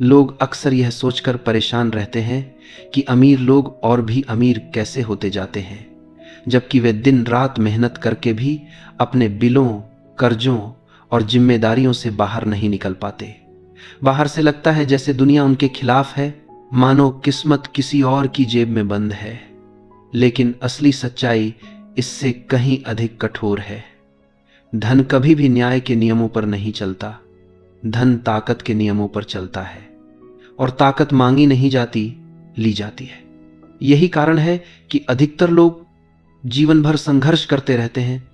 लोग अक्सर यह सोचकर परेशान रहते हैं कि अमीर लोग और भी अमीर कैसे होते जाते हैं, जबकि वे दिन रात मेहनत करके भी अपने बिलों, कर्जों और जिम्मेदारियों से बाहर नहीं निकल पाते। बाहर से लगता है जैसे दुनिया उनके खिलाफ है, मानो किस्मत किसी और की जेब में बंद है। लेकिन असली सच्चाई इससे कहीं अधिक कठोर है। धन कभी भी न्याय के नियमों पर नहीं चलता। धन ताकत के नियमों पर चलता है, और ताकत मांगी नहीं जाती, ली जाती है। यही कारण है कि अधिकतर लोग जीवन भर संघर्ष करते रहते हैं,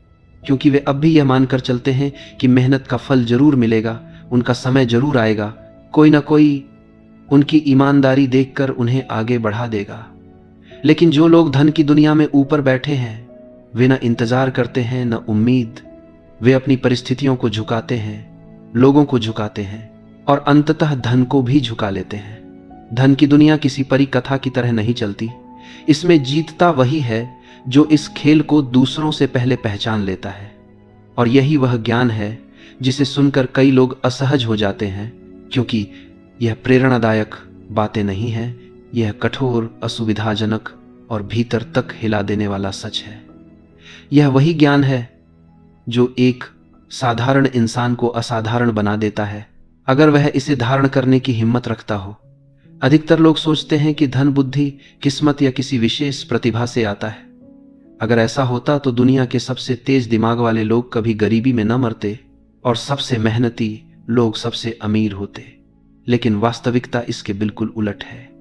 क्योंकि वे अब भी यह मानकर चलते हैं कि मेहनत का फल जरूर मिलेगा, उनका समय जरूर आएगा, कोई ना कोई उनकी ईमानदारी देखकर उन्हें आगे बढ़ा देगा। लेकिन जो लोग धन की दुनिया में ऊपर बैठे हैं, वे न इंतजार करते हैं न उम्मीद। वे अपनी परिस्थितियों को झुकाते हैं, लोगों को झुकाते हैं और अंततः धन को भी झुका लेते हैं। धन की दुनिया किसी परी कथा की तरह नहीं चलती। इसमें जीतता वही है जो इस खेल को दूसरों से पहले पहचान लेता है। और यही वह ज्ञान है जिसे सुनकर कई लोग असहज हो जाते हैं, क्योंकि यह प्रेरणादायक बातें नहीं है, यह कठोर, असुविधाजनक और भीतर तक हिला देने वाला सच है। यह वही ज्ञान है जो एक साधारण इंसान को असाधारण बना देता है, अगर वह इसे धारण करने की हिम्मत रखता हो। अधिकतर लोग सोचते हैं कि धन बुद्धि, किस्मत या किसी विशेष प्रतिभा से आता है। अगर ऐसा होता तो दुनिया के सबसे तेज दिमाग वाले लोग कभी गरीबी में न मरते और सबसे मेहनती लोग सबसे अमीर होते। लेकिन वास्तविकता इसके बिल्कुल उलट है।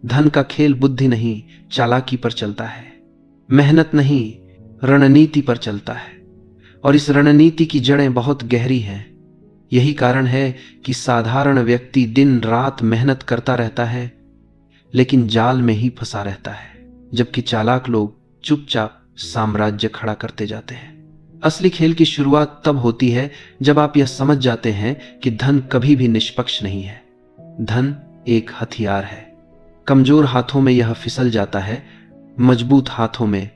धन का खेल बुद्धि नहीं, चालाकी पर चलता है। मेहनत नहीं, रणनीति पर चलता है। और इस रणनीति की जड़ें बहुत गहरी हैं। यही कारण है कि साधारण व्यक्ति दिन रात मेहनत करता रहता है, लेकिन जाल में ही फंसा रहता है, जबकि चालाक लोग चुपचाप साम्राज्य खड़ा करते जाते हैं। असली खेल की शुरुआत तब होती है जब आप यह समझ जाते हैं कि धन कभी भी निष्पक्ष नहीं है। धन एक हथियार है। कमजोर हाथों में यह फिसल जाता है, मजबूत हाथों में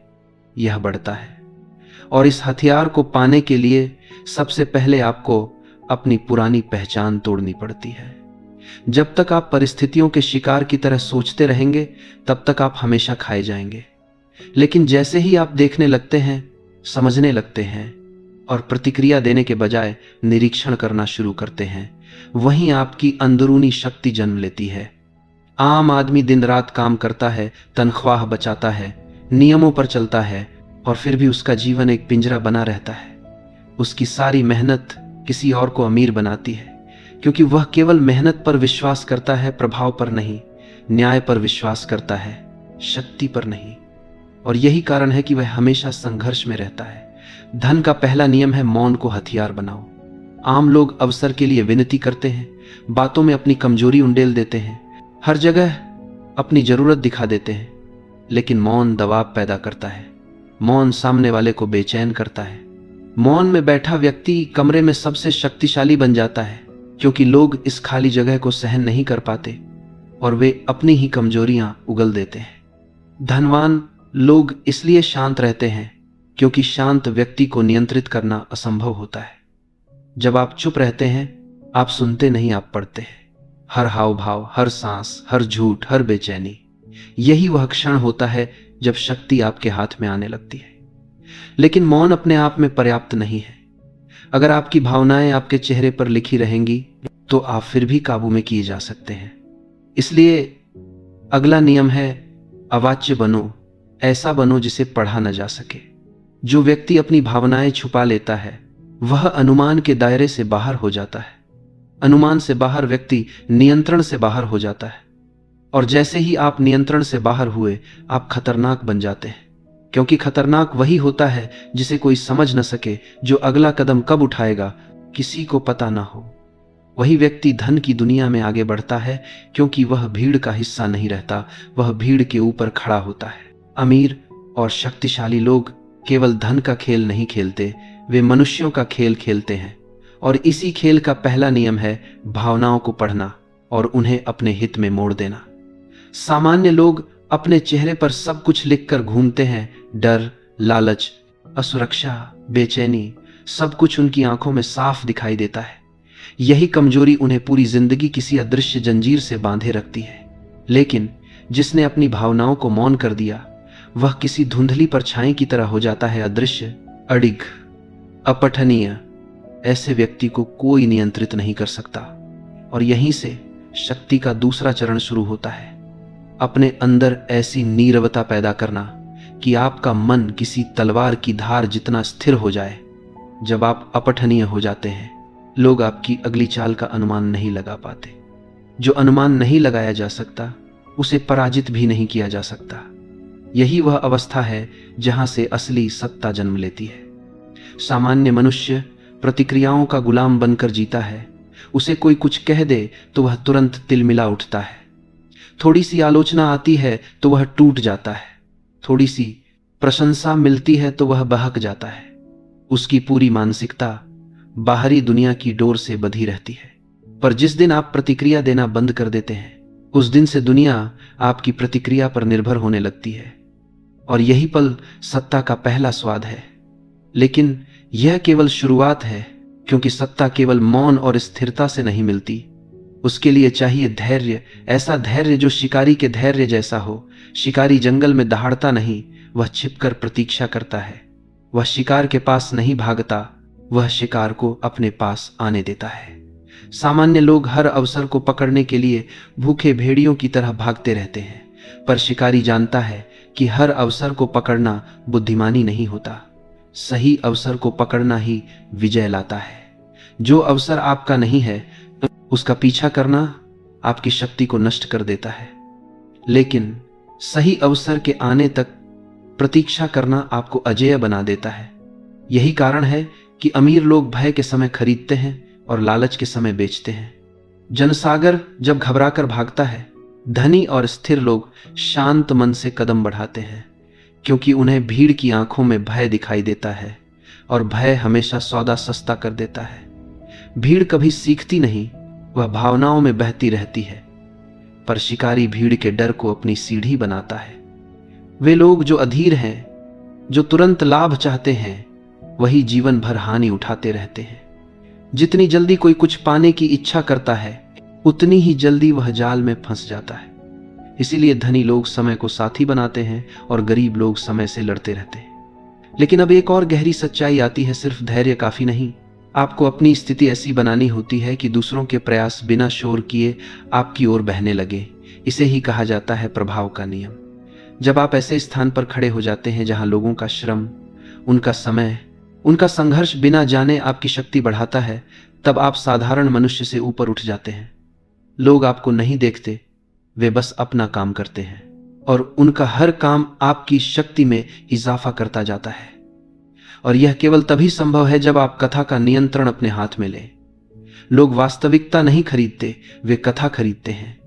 यह बढ़ता है। और इस हथियार को पाने के लिए सबसे पहले आपको अपनी पुरानी पहचान तोड़नी पड़ती है। जब तक आप परिस्थितियों के शिकार की तरह सोचते रहेंगे, तब तक आप हमेशा खाए जाएंगे। लेकिन जैसे ही आप देखने लगते हैं, समझने लगते हैं और प्रतिक्रिया देने के बजाय निरीक्षण करना शुरू करते हैं, वहीं आपकी अंदरूनी शक्ति जन्म लेती है। आम आदमी दिन रात काम करता है, तनख्वाह बचाता है, नियमों पर चलता है, और फिर भी उसका जीवन एक पिंजरा बना रहता है। उसकी सारी मेहनत किसी और को अमीर बनाती है, क्योंकि वह केवल मेहनत पर विश्वास करता है, प्रभाव पर नहीं। न्याय पर विश्वास करता है, शक्ति पर नहीं। और यही कारण है कि वह हमेशा संघर्ष में रहता है। धन का पहला नियम है, मौन को हथियार बनाओ। आम लोग अवसर के लिए विनती करते हैं, बातों में अपनी कमजोरी उंडेल देते हैं, हर जगह अपनी जरूरत दिखा देते हैं। लेकिन मौन दबाव पैदा करता है। मौन सामने वाले को बेचैन करता है। मौन में बैठा व्यक्ति कमरे में सबसे शक्तिशाली बन जाता है, क्योंकि लोग इस खाली जगह को सहन नहीं कर पाते और वे अपनी ही कमजोरियां उगल देते हैं। धनवान लोग इसलिए शांत रहते हैं क्योंकि शांत व्यक्ति को नियंत्रित करना असंभव होता है। जब आप चुप रहते हैं, आप सुनते नहीं, आप पढ़ते हैं। हर हाव भाव, हर सांस, हर झूठ, हर बेचैनी। यही वह क्षण होता है जब शक्ति आपके हाथ में आने लगती है। लेकिन मौन अपने आप में पर्याप्त नहीं है। अगर आपकी भावनाएं आपके चेहरे पर लिखी रहेंगी, तो आप फिर भी काबू में किए जा सकते हैं। इसलिए अगला नियम है, अवाच्य बनो। ऐसा बनो जिसे पढ़ा न जा सके। जो व्यक्ति अपनी भावनाएं छुपा लेता है, वह अनुमान के दायरे से बाहर हो जाता है। अनुमान से बाहर व्यक्ति नियंत्रण से बाहर हो जाता है। और जैसे ही आप नियंत्रण से बाहर हुए, आप खतरनाक बन जाते हैं, क्योंकि खतरनाक वही होता है जिसे कोई समझ न सके। जो अगला कदम कब उठाएगा किसी को पता ना हो। वही व्यक्ति धन की दुनिया में आगे बढ़ता है, क्योंकि वह भीड़ का हिस्सा नहीं रहता, वह भीड़ के ऊपर खड़ा होता है। अमीर और शक्तिशाली लोग केवल धन का खेल नहीं खेलते, वे मनुष्यों का खेल खेलते हैं। और इसी खेल का पहला नियम है भावनाओं को पढ़ना और उन्हें अपने हित में मोड़ देना। सामान्य लोग अपने चेहरे पर सब कुछ लिखकर घूमते हैं, डर, लालच, असुरक्षा, बेचैनी, सब कुछ उनकी आंखों में साफ दिखाई देता है। यही कमजोरी उन्हें पूरी जिंदगी किसी अदृश्य जंजीर से बांधे रखती है। लेकिन जिसने अपनी भावनाओं को मौन कर दिया, वह किसी धुंधली परछाई की तरह हो जाता है, अदृश्य, अडिग, अपठनीय। ऐसे व्यक्ति को कोई नियंत्रित नहीं कर सकता। और यहीं से शक्ति का दूसरा चरण शुरू होता है, अपने अंदर ऐसी नीरवता पैदा करना कि आपका मन किसी तलवार की धार जितना स्थिर हो जाए। जब आप अपठनीय हो जाते हैं, लोग आपकी अगली चाल का अनुमान नहीं लगा पाते। जो अनुमान नहीं लगाया जा सकता, उसे पराजित भी नहीं किया जा सकता। यही वह अवस्था है जहां से असली सत्ता जन्म लेती है। सामान्य मनुष्य प्रतिक्रियाओं का गुलाम बनकर जीता है। उसे कोई कुछ कह दे तो वह तुरंत तिलमिला उठता है। थोड़ी सी आलोचना आती है तो वह टूट जाता है। थोड़ी सी प्रशंसा मिलती है तो वह बहक जाता है। उसकी पूरी मानसिकता बाहरी दुनिया की डोर से बंधी रहती है। पर जिस दिन आप प्रतिक्रिया देना बंद कर देते हैं, उस दिन से दुनिया आपकी प्रतिक्रिया पर निर्भर होने लगती है। और यही पल सत्ता का पहला स्वाद है। लेकिन यह केवल शुरुआत है, क्योंकि सत्ता केवल मौन और स्थिरता से नहीं मिलती। उसके लिए चाहिए धैर्य, ऐसा धैर्य जो शिकारी के धैर्य जैसा हो। शिकारी जंगल में दहाड़ता नहीं, वह छिपकर प्रतीक्षा करता है। वह शिकार के पास नहीं भागता, वह शिकार को अपने पास आने देता है। सामान्य लोग हर अवसर को पकड़ने के लिए भूखे भेड़ियों की तरह भागते रहते हैं, पर शिकारी जानता है कि हर अवसर को पकड़ना बुद्धिमानी नहीं होता। सही अवसर को पकड़ना ही विजय लाता है। जो अवसर आपका नहीं है, उसका पीछा करना आपकी शक्ति को नष्ट कर देता है। लेकिन सही अवसर के आने तक प्रतीक्षा करना आपको अजेय बना देता है। यही कारण है कि अमीर लोग भय के समय खरीदते हैं और लालच के समय बेचते हैं। जनसागर जब घबराकर भागता है, धनी और स्थिर लोग शांत मन से कदम बढ़ाते हैं, क्योंकि उन्हें भीड़ की आंखों में भय दिखाई देता है और भय हमेशा सौदा सस्ता कर देता है। भीड़ कभी सीखती नहीं, वह भावनाओं में बहती रहती है। पर शिकारी भीड़ के डर को अपनी सीढ़ी बनाता है। वे लोग जो अधीर हैं, जो तुरंत लाभ चाहते हैं, वही जीवन भर हानि उठाते रहते हैं। जितनी जल्दी कोई कुछ पाने की इच्छा करता है, उतनी ही जल्दी वह जाल में फंस जाता है। इसीलिए धनी लोग समय को साथी बनाते हैं और गरीब लोग समय से लड़ते रहते हैं। लेकिन अब एक और गहरी सच्चाई आती है, सिर्फ धैर्य काफी नहीं। आपको अपनी स्थिति ऐसी बनानी होती है कि दूसरों के प्रयास बिना शोर किए आपकी ओर बहने लगे। इसे ही कहा जाता है प्रभाव का नियम। जब आप ऐसे स्थान पर खड़े हो जाते हैं जहां लोगों का श्रम, उनका समय, उनका संघर्ष बिना जाने आपकी शक्ति बढ़ाता है, तब आप साधारण मनुष्य से ऊपर उठ जाते हैं। लोग आपको नहीं देखते, वे बस अपना काम करते हैं और उनका हर काम आपकी शक्ति में इजाफा करता जाता है। और यह केवल तभी संभव है जब आप कथा का नियंत्रण अपने हाथ में लें। लोग वास्तविकता नहीं खरीदते, वे कथा खरीदते हैं।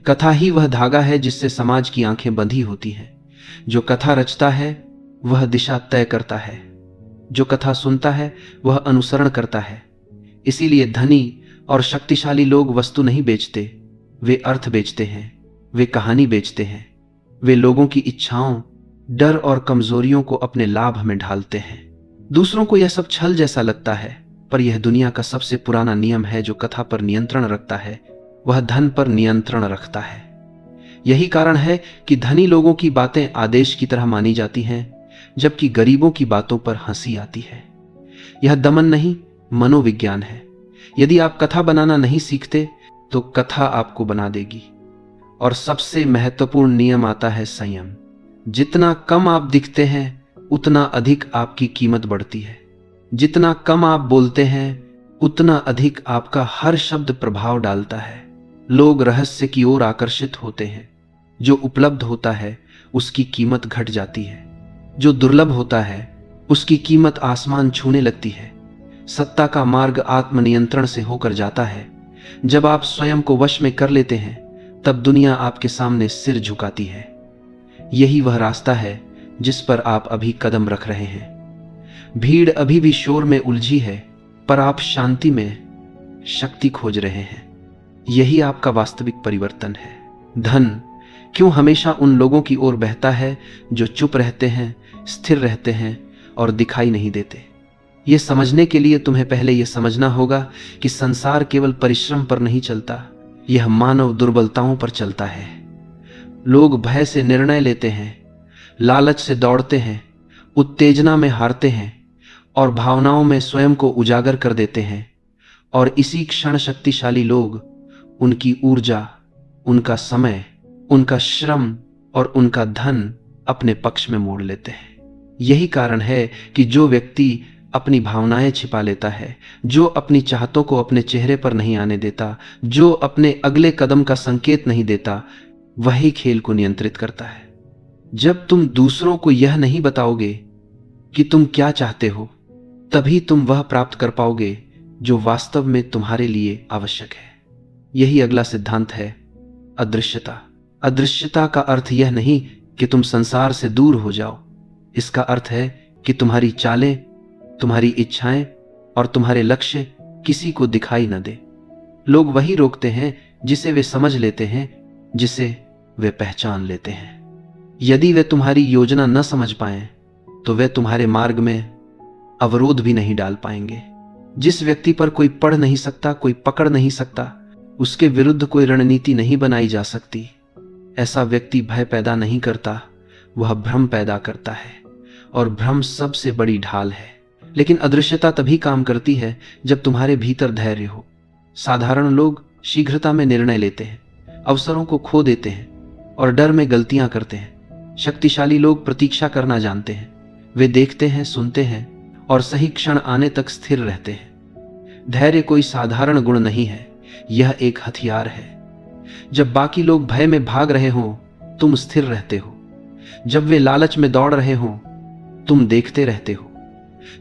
कथा ही वह धागा है जिससे समाज की आंखें बंधी होती हैं। जो कथा रचता है वह दिशा तय करता है, जो कथा सुनता है वह अनुसरण करता है। इसीलिए धनी और शक्तिशाली लोग वस्तु नहीं बेचते, वे अर्थ बेचते हैं, वे कहानी बेचते हैं। वे लोगों की इच्छाओं, डर और कमजोरियों को अपने लाभ में ढालते हैं। दूसरों को यह सब छल जैसा लगता है, पर यह दुनिया का सबसे पुराना नियम है। जो कथा पर नियंत्रण रखता है, वह धन पर नियंत्रण रखता है। यही कारण है कि धनी लोगों की बातें आदेश की तरह मानी जाती हैं, जबकि गरीबों की बातों पर हंसी आती है। यह दमन नहीं, मनोविज्ञान है। यदि आप कथा बनाना नहीं सीखते, तो कथा आपको बना देगी। और सबसे महत्वपूर्ण नियम आता है संयम। जितना कम आप दिखते हैं, उतना अधिक आपकी कीमत बढ़ती है। जितना कम आप बोलते हैं, उतना अधिक आपका हर शब्द प्रभाव डालता है। लोग रहस्य की ओर आकर्षित होते हैं। जो उपलब्ध होता है उसकी कीमत घट जाती है, जो दुर्लभ होता है उसकी कीमत आसमान छूने लगती है। सत्ता का मार्ग आत्मनियंत्रण से होकर जाता है। जब आप स्वयं को वश में कर लेते हैं, तब दुनिया आपके सामने सिर झुकाती है। यही वह रास्ता है जिस पर आप अभी कदम रख रहे हैं। भीड़ अभी भी शोर में उलझी है, पर आप शांति में शक्ति खोज रहे हैं। यही आपका वास्तविक परिवर्तन है। धन क्यों हमेशा उन लोगों की ओर बहता है जो चुप रहते हैं, स्थिर रहते हैं और दिखाई नहीं देते? ये समझने के लिए तुम्हें पहले यह समझना होगा कि संसार केवल परिश्रम पर नहीं चलता, यह मानव दुर्बलताओं पर चलता है। लोग भय से निर्णय लेते हैं, लालच से दौड़ते हैं, उत्तेजना में हारते हैं और भावनाओं में स्वयं को उजागर कर देते हैं। और इसी क्षण शक्तिशाली लोग उनकी ऊर्जा, उनका समय, उनका श्रम और उनका धन अपने पक्ष में मोड़ लेते हैं। यही कारण है कि जो व्यक्ति अपनी भावनाएं छिपा लेता है, जो अपनी चाहतों को अपने चेहरे पर नहीं आने देता, जो अपने अगले कदम का संकेत नहीं देता, वही खेल को नियंत्रित करता है। जब तुम दूसरों को यह नहीं बताओगे कि तुम क्या चाहते हो, तभी तुम वह प्राप्त कर पाओगे जो वास्तव में तुम्हारे लिए आवश्यक है। यही अगला सिद्धांत है, अदृश्यता। अदृश्यता का अर्थ यह नहीं कि तुम संसार से दूर हो जाओ। इसका अर्थ है कि तुम्हारी चालें, तुम्हारी इच्छाएं और तुम्हारे लक्ष्य किसी को दिखाई न दे। लोग वही रोकते हैं जिसे वे समझ लेते हैं, जिसे वे पहचान लेते हैं। यदि वे तुम्हारी योजना न समझ पाएं, तो वे तुम्हारे मार्ग में अवरोध भी नहीं डाल पाएंगे। जिस व्यक्ति पर कोई पढ़ नहीं सकता, कोई पकड़ नहीं सकता, उसके विरुद्ध कोई रणनीति नहीं बनाई जा सकती। ऐसा व्यक्ति भय पैदा नहीं करता, वह भ्रम पैदा करता है, और भ्रम सबसे बड़ी ढाल है। लेकिन अदृश्यता तभी काम करती है जब तुम्हारे भीतर धैर्य हो। साधारण लोग शीघ्रता में निर्णय लेते हैं, अवसरों को खो देते हैं और डर में गलतियां करते हैं। शक्तिशाली लोग प्रतीक्षा करना जानते हैं। वे देखते हैं, सुनते हैं और सही क्षण आने तक स्थिर रहते हैं। धैर्य कोई साधारण गुण नहीं है, यह एक हथियार है। जब बाकी लोग भय में भाग रहे हों, तुम स्थिर रहते हो। जब वे लालच में दौड़ रहे हों, तुम देखते रहते हो।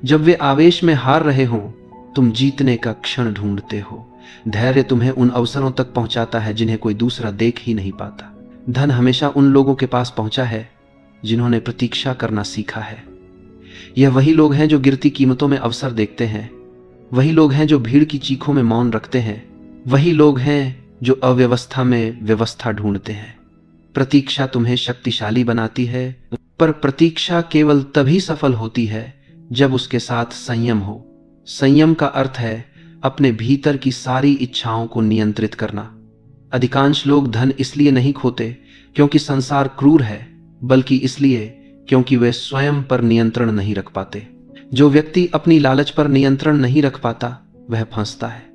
जब वे आवेश में हार रहे हों, तुम जीतने का क्षण ढूंढते हो। धैर्य तुम्हें उन अवसरों तक पहुंचाता है जिन्हें कोई दूसरा देख ही नहीं पाता। धन हमेशा उन लोगों के पास पहुंचा है जिन्होंने प्रतीक्षा करना सीखा है। यह वही लोग हैं जो गिरती कीमतों में अवसर देखते हैं, वही लोग हैं जो भीड़ की चीखों में मौन रखते हैं, वही लोग हैं जो अव्यवस्था में व्यवस्था ढूंढते हैं। प्रतीक्षा तुम्हें शक्तिशाली बनाती है, पर प्रतीक्षा केवल तभी सफल होती है जब उसके साथ संयम हो। संयम का अर्थ है अपने भीतर की सारी इच्छाओं को नियंत्रित करना। अधिकांश लोग धन इसलिए नहीं खोते क्योंकि संसार क्रूर है, बल्कि इसलिए क्योंकि वे स्वयं पर नियंत्रण नहीं रख पाते। जो व्यक्ति अपनी लालच पर नियंत्रण नहीं रख पाता, वह फंसता है।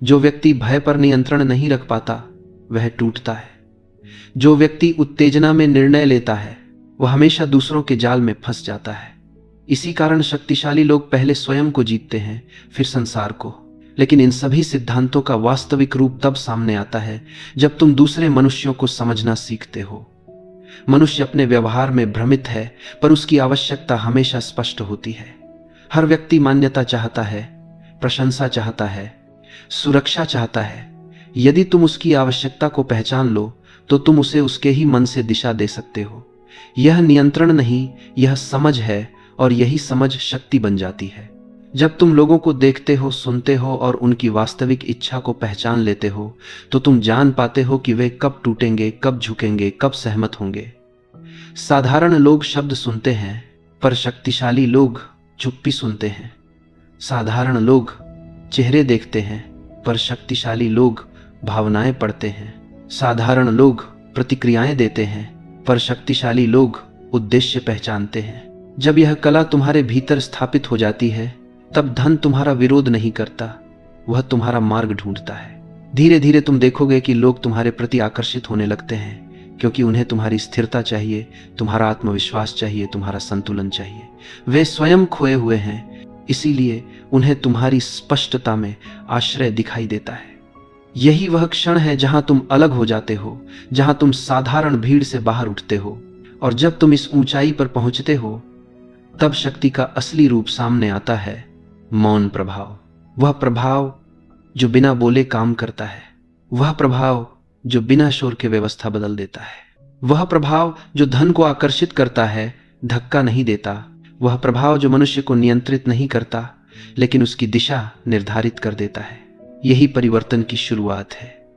जो व्यक्ति भय पर नियंत्रण नहीं रख पाता, वह टूटता है। जो व्यक्ति उत्तेजना में निर्णय लेता है, वह हमेशा दूसरों के जाल में फंस जाता है। इसी कारण शक्तिशाली लोग पहले स्वयं को जीतते हैं, फिर संसार को। लेकिन इन सभी सिद्धांतों का वास्तविक रूप तब सामने आता है जब तुम दूसरे मनुष्यों को समझना सीखते हो। मनुष्य अपने व्यवहार में भ्रमित है, पर उसकी आवश्यकता हमेशा स्पष्ट होती है। हर व्यक्ति मान्यता चाहता है, प्रशंसा चाहता है, सुरक्षा चाहता है। यदि तुम उसकी आवश्यकता को पहचान लो, तो तुम उसे उसके ही मन से दिशा दे सकते हो। यह नियंत्रण नहीं, यह समझ है, और यही समझ शक्ति बन जाती है। जब तुम लोगों को देखते हो, सुनते हो और उनकी वास्तविक इच्छा को पहचान लेते हो, तो तुम जान पाते हो कि वे कब टूटेंगे, कब झुकेंगे, कब सहमत होंगे। साधारण लोग शब्द सुनते हैं, पर शक्तिशाली लोग चुप्पी सुनते हैं। साधारण लोग चेहरे देखते हैं, पर शक्तिशाली लोग भावनाएं पढ़ते हैं। साधारण लोग प्रतिक्रियाएं देते हैं, पर शक्तिशाली लोग उद्देश्य पहचानते हैं। जब यह कला तुम्हारे भीतर स्थापित हो जाती है, तब धन तुम्हारा विरोध नहीं करता, वह तुम्हारा मार्ग ढूंढता है। धीरे धीरे तुम देखोगे कि लोग तुम्हारे प्रति आकर्षित होने लगते हैं, क्योंकि उन्हें तुम्हारी स्थिरता चाहिए, तुम्हारा आत्मविश्वास चाहिए, तुम्हारा संतुलन चाहिए। वे स्वयं खोए हुए हैं, इसीलिए उन्हें तुम्हारी स्पष्टता में आश्रय दिखाई देता है। यही वह क्षण है जहां तुम अलग हो जाते हो, जहां तुम साधारण भीड़ से बाहर उठते हो। और जब तुम इस ऊंचाई पर पहुंचते हो, तब शक्ति का असली रूप सामने आता है, मौन प्रभाव। वह प्रभाव जो बिना बोले काम करता है, वह प्रभाव जो बिना शोर के व्यवस्था बदल देता है, वह प्रभाव जो धन को आकर्षित करता है, धक्का नहीं देता, वह प्रभाव जो मनुष्य को नियंत्रित नहीं करता, लेकिन उसकी दिशा निर्धारित कर देता है। यही परिवर्तन की शुरुआत है,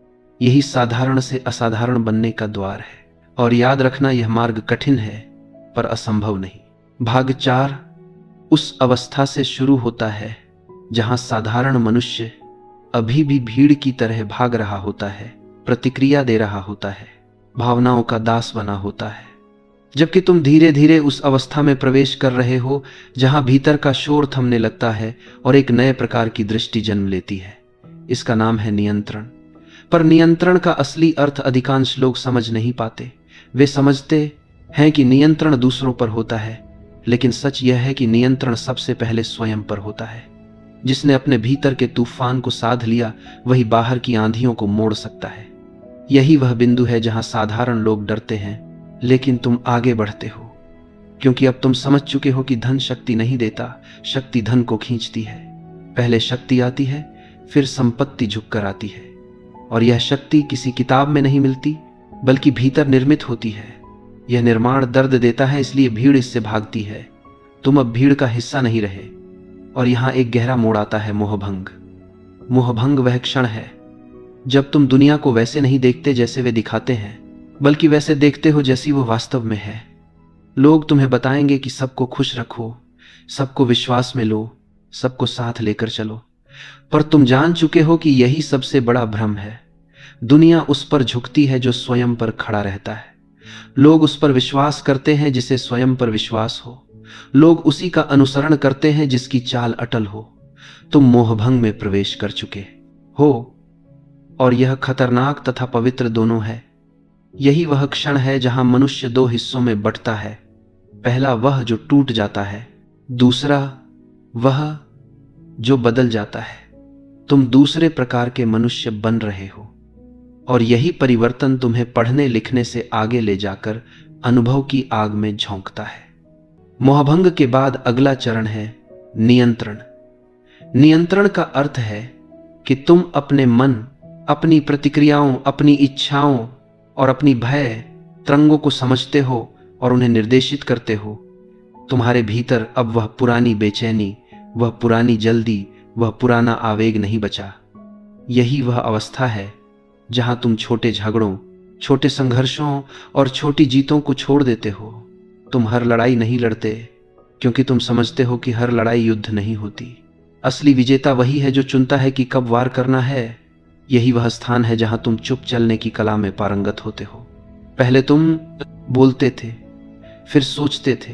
यही साधारण से असाधारण बनने का द्वार है। और याद रखना, यह मार्ग कठिन है, पर असंभव नहीं। भाग 4, उस अवस्था से शुरू होता है जहां साधारण मनुष्य अभी भी भीड़ की तरह भाग रहा होता है, प्रतिक्रिया दे रहा होता है, भावनाओं का दास बना होता है। जबकि तुम धीरे धीरे उस अवस्था में प्रवेश कर रहे हो जहां भीतर का शोर थमने लगता है और एक नए प्रकार की दृष्टि जन्म लेती है। इसका नाम है नियंत्रण। पर नियंत्रण का असली अर्थ अधिकांश लोग समझ नहीं पाते। वे समझते हैं कि नियंत्रण दूसरों पर होता है, लेकिन सच यह है कि नियंत्रण सबसे पहले स्वयं पर होता है। जिसने अपने भीतर के तूफान को साध लिया वही बाहर की आंधियों को मोड़ सकता है। यही वह बिंदु है जहां साधारण लोग डरते हैं, लेकिन तुम आगे बढ़ते हो, क्योंकि अब तुम समझ चुके हो कि धन शक्ति नहीं देता, शक्ति धन को खींचती है। पहले शक्ति आती है, फिर संपत्ति झुककर आती है, और यह शक्ति किसी किताब में नहीं मिलती, बल्कि भीतर निर्मित होती है। यह निर्माण दर्द देता है, इसलिए भीड़ इससे भागती है। तुम अब भीड़ का हिस्सा नहीं रहे। और यहां एक गहरा मोड़ आता है, मोहभंग। मोहभंग वह क्षण है जब तुम दुनिया को वैसे नहीं देखते जैसे वे दिखाते हैं, बल्कि वैसे देखते हो जैसी वो वास्तव में है। लोग तुम्हें बताएंगे कि सबको खुश रखो, सबको विश्वास में लो, सबको साथ लेकर चलो, पर तुम जान चुके हो कि यही सबसे बड़ा भ्रम है। दुनिया उस पर झुकती है जो स्वयं पर खड़ा रहता है। लोग उस पर विश्वास करते हैं जिसे स्वयं पर विश्वास हो। लोग उसी का अनुसरण करते हैं जिसकी चाल अटल हो। तुम मोहभंग में प्रवेश कर चुके हो, और यह खतरनाक तथा पवित्र दोनों है। यही वह क्षण है जहां मनुष्य दो हिस्सों में बंटता है। पहला वह जो टूट जाता है, दूसरा वह जो बदल जाता है। तुम दूसरे प्रकार के मनुष्य बन रहे हो, और यही परिवर्तन तुम्हें पढ़ने लिखने से आगे ले जाकर अनुभव की आग में झोंकता है। मोहभंग के बाद अगला चरण है नियंत्रण। नियंत्रण का अर्थ है कि तुम अपने मन, अपनी प्रतिक्रियाओं, अपनी इच्छाओं और अपनी भय तरंगों को समझते हो और उन्हें निर्देशित करते हो। तुम्हारे भीतर अब वह पुरानी बेचैनी, वह पुरानी जल्दी, वह पुराना आवेग नहीं बचा। यही वह अवस्था है जहां तुम छोटे झगड़ों, छोटे संघर्षों और छोटी जीतों को छोड़ देते हो। तुम हर लड़ाई नहीं लड़ते, क्योंकि तुम समझते हो कि हर लड़ाई युद्ध नहीं होती। असली विजेता वही है जो चुनता है कि कब वार करना है। यही वह स्थान है जहां तुम चुप चलने की कला में पारंगत होते हो। पहले तुम बोलते थे, फिर सोचते थे।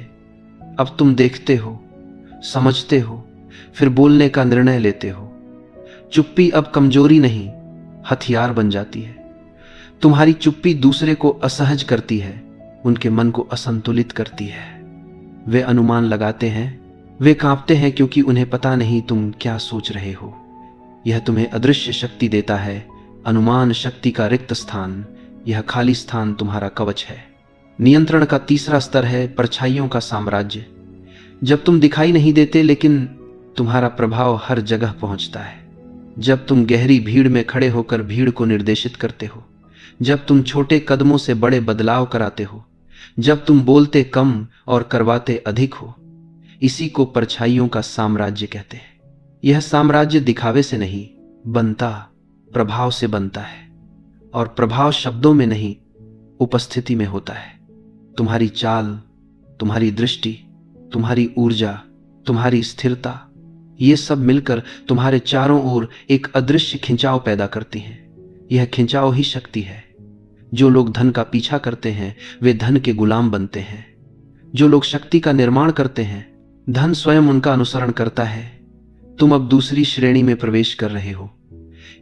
अब तुम देखते हो, समझते हो, फिर बोलने का निर्णय लेते हो। चुप्पी अब कमजोरी नहीं, हथियार बन जाती है। तुम्हारी चुप्पी दूसरे को असहज करती है, उनके मन को असंतुलित करती है। वे अनुमान लगाते हैं, वे कांपते हैं, क्योंकि उन्हें पता नहीं तुम क्या सोच रहे हो। यह तुम्हें अदृश्य शक्ति देता है, अनुमान शक्ति का रिक्त स्थान। यह खाली स्थान तुम्हारा कवच है। नियंत्रण का तीसरा स्तर है परछाइयों का साम्राज्य। जब तुम दिखाई नहीं देते, लेकिन तुम्हारा प्रभाव हर जगह पहुंचता है। जब तुम गहरी भीड़ में खड़े होकर भीड़ को निर्देशित करते हो, जब तुम छोटे कदमों से बड़े बदलाव कराते हो, जब तुम बोलते कम और करवाते अधिक हो, इसी को परछाइयों का साम्राज्य कहते हैं। यह साम्राज्य दिखावे से नहीं बनता, प्रभाव से बनता है। और प्रभाव शब्दों में नहीं, उपस्थिति में होता है। तुम्हारी चाल, तुम्हारी दृष्टि, तुम्हारी ऊर्जा, तुम्हारी स्थिरता, ये सब मिलकर तुम्हारे चारों ओर एक अदृश्य खिंचाव पैदा करती हैं। यह खिंचाव ही शक्ति है। जो लोग धन का पीछा करते हैं वे धन के गुलाम बनते हैं। जो लोग शक्ति का निर्माण करते हैं, धन स्वयं उनका अनुसरण करता है। तुम अब दूसरी श्रेणी में प्रवेश कर रहे हो।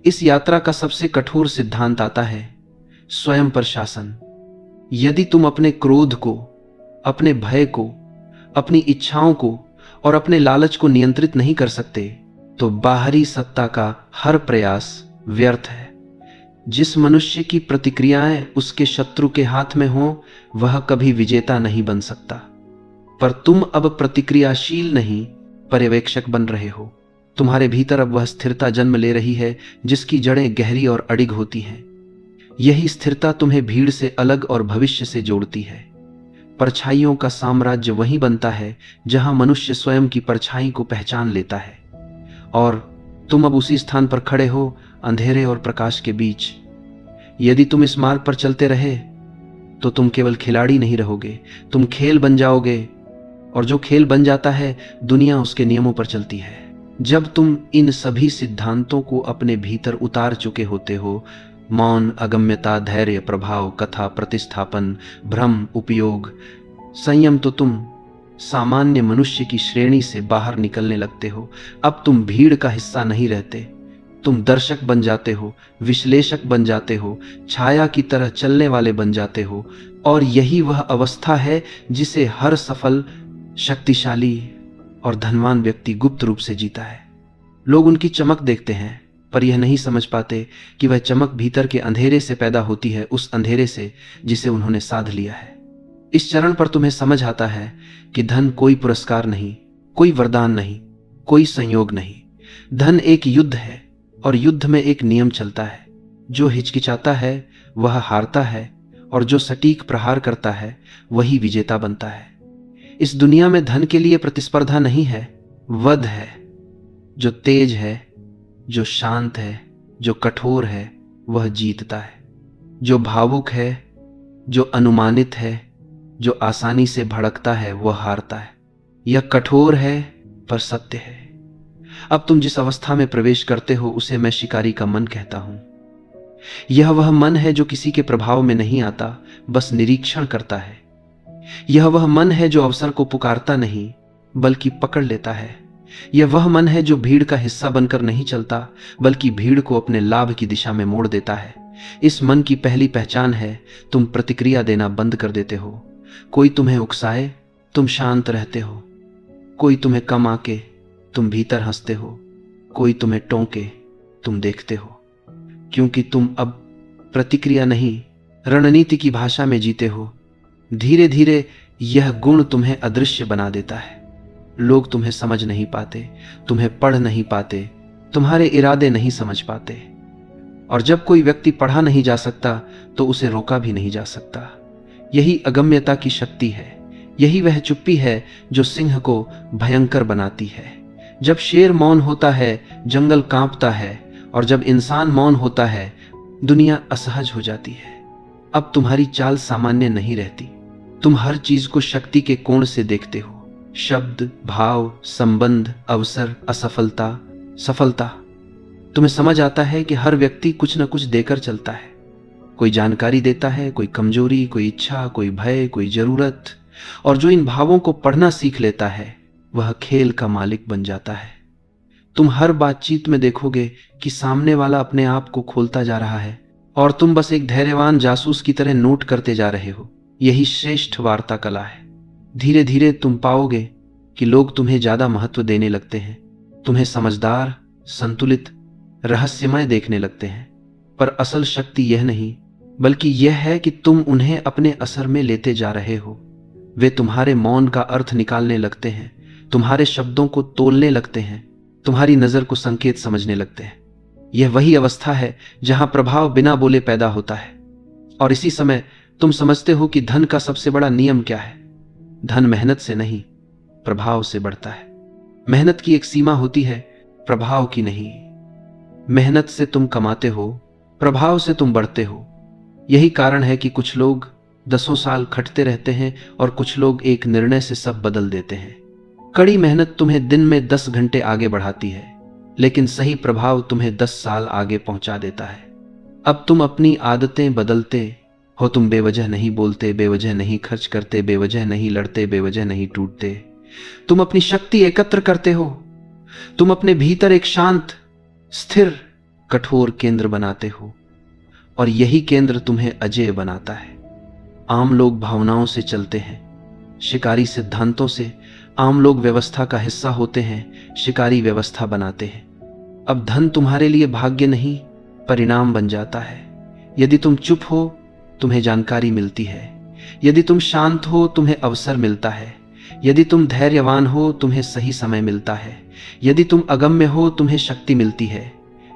इस यात्रा का सबसे कठोर सिद्धांत आता है स्वयं पर शासन। यदि तुम अपने क्रोध को, अपने भय को, अपनी इच्छाओं को और अपने लालच को नियंत्रित नहीं कर सकते, तो बाहरी सत्ता का हर प्रयास व्यर्थ है। जिस मनुष्य की प्रतिक्रियाएं उसके शत्रु के हाथ में हो, वह कभी विजेता नहीं बन सकता। पर तुम अब प्रतिक्रियाशील नहीं, पर्यवेक्षक बन रहे हो। तुम्हारे भीतर अब वह स्थिरता जन्म ले रही है जिसकी जड़ें गहरी और अडिग होती हैं। यही स्थिरता तुम्हें भीड़ से अलग और भविष्य से जोड़ती है। परछाइयों का साम्राज्य वही बनता है जहां मनुष्य स्वयं की परछाई को पहचान लेता है। और तुम अब उसी स्थान पर खड़े हो, अंधेरे और प्रकाश के बीच। यदि तुम इस मार्ग पर चलते रहे तो तुम केवल खिलाड़ी नहीं रहोगे, तुम खेल बन जाओगे। और जो खेल बन जाता है दुनिया उसके नियमों पर चलती है। जब तुम इन सभी सिद्धांतों को अपने भीतर उतार चुके होते हो, मौन, अगम्यता, धैर्य, प्रभाव, कथा, प्रतिस्थापन, भ्रम, उपयोग, संयम, तो तुम सामान्य मनुष्य की श्रेणी से बाहर निकलने लगते हो। अब तुम भीड़ का हिस्सा नहीं रहते, तुम दर्शक बन जाते हो, विश्लेषक बन जाते हो, छाया की तरह चलने वाले बन जाते हो। और यही वह अवस्था है जिसे हर सफल, शक्तिशाली और धनवान व्यक्ति गुप्त रूप से जीता है। लोग उनकी चमक देखते हैं, पर यह नहीं समझ पाते कि वह चमक भीतर के अंधेरे से पैदा होती है, उस अंधेरे से जिसे उन्होंने साध लिया है। इस चरण पर तुम्हें समझ आता है कि धन कोई पुरस्कार नहीं, कोई वरदान नहीं, कोई संयोग नहीं। धन एक युद्ध है और युद्ध में एक नियम चलता है। जो हिचकिचाता है वह हारता है और जो सटीक प्रहार करता है वही विजेता बनता है। इस दुनिया में धन के लिए प्रतिस्पर्धा नहीं है, वध है। जो तेज है, जो शांत है, जो कठोर है, वह जीतता है। जो भावुक है, जो अनुमानित है, जो आसानी से भड़कता है, वह हारता है। यह कठोर है पर सत्य है। अब तुम जिस अवस्था में प्रवेश करते हो उसे मैं शिकारी का मन कहता हूं। यह वह मन है जो किसी के प्रभाव में नहीं आता, बस निरीक्षण करता है। यह वह मन है जो अवसर को पुकारता नहीं बल्कि पकड़ लेता है। यह वह मन है जो भीड़ का हिस्सा बनकर नहीं चलता बल्कि भीड़ को अपने लाभ की दिशा में मोड़ देता है। इस मन की पहली पहचान है तुम प्रतिक्रिया देना बंद कर देते हो। कोई तुम्हें उकसाए, तुम शांत रहते हो। कोई तुम्हें कम आके, तुम भीतर हंसते हो। कोई तुम्हें टोके, तुम देखते हो। क्योंकि तुम अब प्रतिक्रिया नहीं, रणनीति की भाषा में जीते हो। धीरे धीरे यह गुण तुम्हें अदृश्य बना देता है। लोग तुम्हें समझ नहीं पाते, तुम्हें पढ़ नहीं पाते, तुम्हारे इरादे नहीं समझ पाते। और जब कोई व्यक्ति पढ़ा नहीं जा सकता तो उसे रोका भी नहीं जा सकता। यही अगम्यता की शक्ति है। यही वह चुप्पी है जो सिंह को भयंकर बनाती है। जब शेर मौन होता है, जंगल कांपता है, और जब इंसान मौन होता है, दुनिया असहज हो जाती है। अब तुम्हारी चाल सामान्य नहीं रहती। तुम हर चीज को शक्ति के कोण से देखते हो। शब्द, भाव, संबंध, अवसर, असफलता, सफलता। तुम्हें समझ आता है कि हर व्यक्ति कुछ न कुछ देकर चलता है। कोई जानकारी देता है, कोई कमजोरी, कोई इच्छा, कोई भय, कोई जरूरत। और जो इन भावों को पढ़ना सीख लेता है वह खेल का मालिक बन जाता है। तुम हर बातचीत में देखोगे कि सामने वाला अपने आप को खोलता जा रहा है और तुम बस एक धैर्यवान जासूस की तरह नोट करते जा रहे हो। यही श्रेष्ठ वार्ता कला है। धीरे धीरे तुम पाओगे कि लोग तुम्हें ज्यादा महत्व देने लगते हैं, तुम्हें समझदार, संतुलित, रहस्यमय देखने लगते हैं। पर असल शक्ति यह नहीं बल्कि यह है कि तुम उन्हें अपने असर में लेते जा रहे हो। वे तुम्हारे मौन का अर्थ निकालने लगते हैं, तुम्हारे शब्दों को तोलने लगते हैं, तुम्हारी नजर को संकेत समझने लगते हैं। यह वही अवस्था है जहां प्रभाव बिना बोले पैदा होता है। और इसी समय तुम समझते हो कि धन का सबसे बड़ा नियम क्या है। धन मेहनत से नहीं, प्रभाव से बढ़ता है। मेहनत की एक सीमा होती है, प्रभाव की नहीं। मेहनत से तुम कमाते हो, प्रभाव से तुम बढ़ते हो। यही कारण है कि कुछ लोग 10 साल खटते रहते हैं और कुछ लोग एक निर्णय से सब बदल देते हैं। कड़ी मेहनत तुम्हें दिन में 10 घंटे आगे बढ़ाती है, लेकिन सही प्रभाव तुम्हें 10 साल आगे पहुंचा देता है। अब तुम अपनी आदतें बदलते हो। तुम बेवजह नहीं बोलते, बेवजह नहीं खर्च करते, बेवजह नहीं लड़ते, बेवजह नहीं टूटते। तुम अपनी शक्ति एकत्र करते हो। तुम अपने भीतर एक शांत, स्थिर, कठोर केंद्र बनाते हो और यही केंद्र तुम्हें अजेय बनाता है। आम लोग भावनाओं से चलते हैं, शिकारी सिद्धांतों से। आम लोग व्यवस्था का हिस्सा होते हैं, शिकारी व्यवस्था बनाते हैं। अब धन तुम्हारे लिए भाग्य नहीं, परिणाम बन जाता है। यदि तुम चुप हो तुम्हें जानकारी मिलती है। यदि तुम शांत हो तुम्हें अवसर मिलता है। यदि तुम धैर्यवान हो तुम्हें सही समय मिलता है। यदि तुम अगम्य हो तुम्हें शक्ति मिलती है।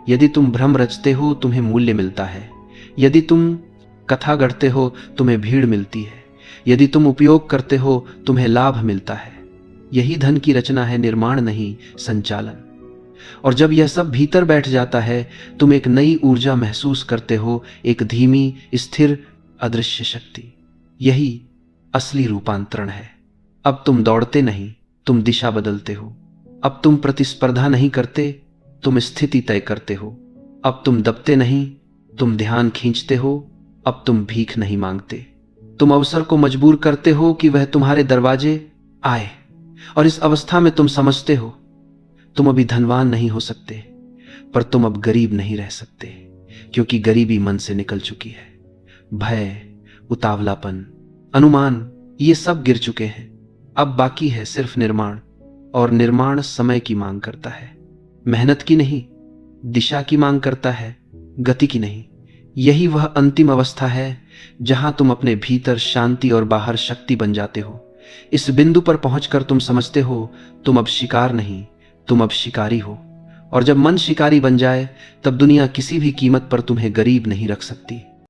यदि तुम भ्रम रचते हो तुम्हें मूल्य मिलता है। यदि तुम कथा गढ़ते हो तुम्हें भीड़ मिलती है। यदि तुम उपयोग करते हो तुम्हें लाभ मिलता है। यही धन की रचना है, निर्माण नहीं, संचालन। और जब यह सब भीतर बैठ जाता है तुम एक नई ऊर्जा महसूस करते हो, एक धीमी, स्थिर, अदृश्य शक्ति। यही असली रूपांतरण है। अब तुम दौड़ते नहीं, तुम दिशा बदलते हो। अब तुम प्रतिस्पर्धा नहीं करते, तुम स्थिति तय करते हो। अब तुम दबते नहीं, तुम ध्यान खींचते हो। अब तुम भीख नहीं मांगते, तुम अवसर को मजबूर करते हो कि वह तुम्हारे दरवाजे आए। और इस अवस्था में तुम समझते हो, तुम अभी धनवान नहीं हो सकते, पर तुम अब गरीब नहीं रह सकते, क्योंकि गरीबी मन से निकल चुकी है। भय, उतावलापन, अनुमान, ये सब गिर चुके हैं। अब बाकी है सिर्फ निर्माण, और निर्माण समय की मांग करता है, मेहनत की नहीं। दिशा की मांग करता है, गति की नहीं। यही वह अंतिम अवस्था है जहां तुम अपने भीतर शांति और बाहर शक्ति बन जाते हो। इस बिंदु पर पहुंचकर तुम समझते हो, तुम अब शिकार नहीं, तुम अब शिकारी हो। और जब मन शिकारी बन जाए, तब दुनिया किसी भी कीमत पर तुम्हें गरीब नहीं रख सकती।